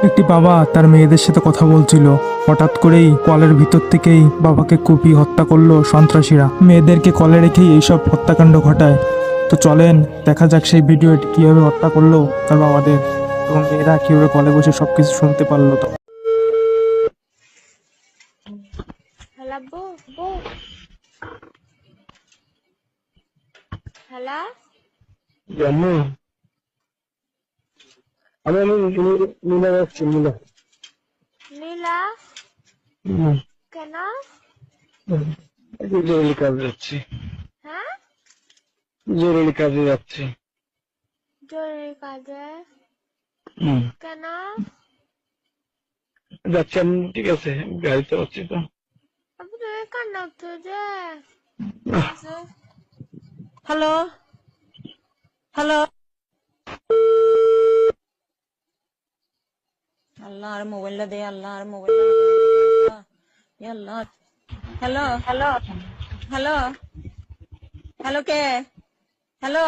একটি বাবা তার মেয়েদের সাথে কথা বলছিল। হঠাৎ করেই কলের ভিতর থেকেই বাবাকে কুপিয়ে হত্যা করলো সন্ত্রাসীরা। মেয়েদেরকে কলে রেখেই এইসব হত্যাকাণ্ড ঘটায়। তো চলেন দেখা যাক সেই ভিডিওটি কিভাবে হত্যা করলো তার বাবাদের, এবং মেয়েরা কিভাবে কলে বসে সবকিছু শুনতে পারলো। হ্যালো আব্বু। হ্যালো জানো আমি নীলা যাচ্ছি নীলা। নীলা, হুম, কেন? একটু জরুরি কাজে যাচ্ছি। হ্যাঁ, জরুরি কাজে যাচ্ছি। জরুরি কাজে? হুম, কেন? যাচ্ছি আমি, ঠিক আছে, গাড়ি চালাচ্ছি তো। আব্বু তুমি কান্না উঠছো যে? আহ, হ্যালো হ্যালো আল্লাহ আর মোবাইলটা দে, আল্লাহ আর মোবাইলটা আল্লাহ। হ্যালো হ্যালো হ্যালো হ্যালো কে? হ্যালো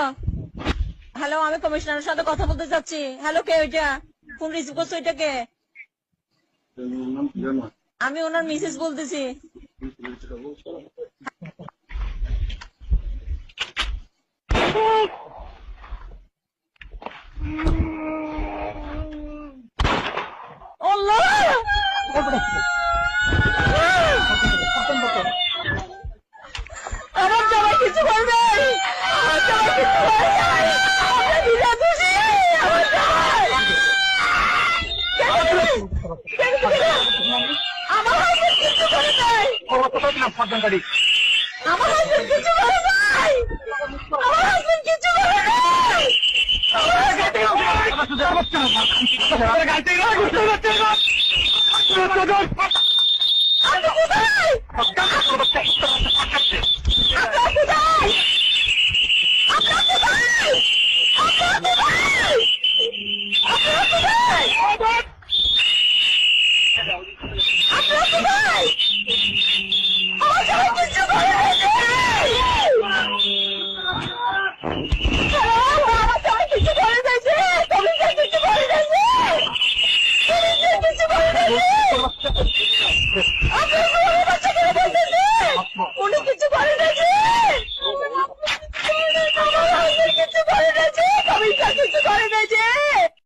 হ্যালো, আমি কমিশনারের সাথে কথা বলতে চাচ্ছি। হ্যালো কে ওইটা? ফোন রিসিভ করছো? ওইটা কে? আমি ওনার মিসেস বলতেছি। আল্লাহ আমার জামাই কিছু করবে, আমার জামাই কিছু করবে, আমরা বিনা দোষী। আমার জামাই আমার হাজবেন্ড কিছু করে নাই, আমার হাজবেন্ড কিছু করে নাই, আমার হাজবেন্ড কিছু করে নাই। আপনি কোথায়? আপনারা কোথায়? আপনারা কোথায়? আপনারা কোথায়? আপনারা কোথায়?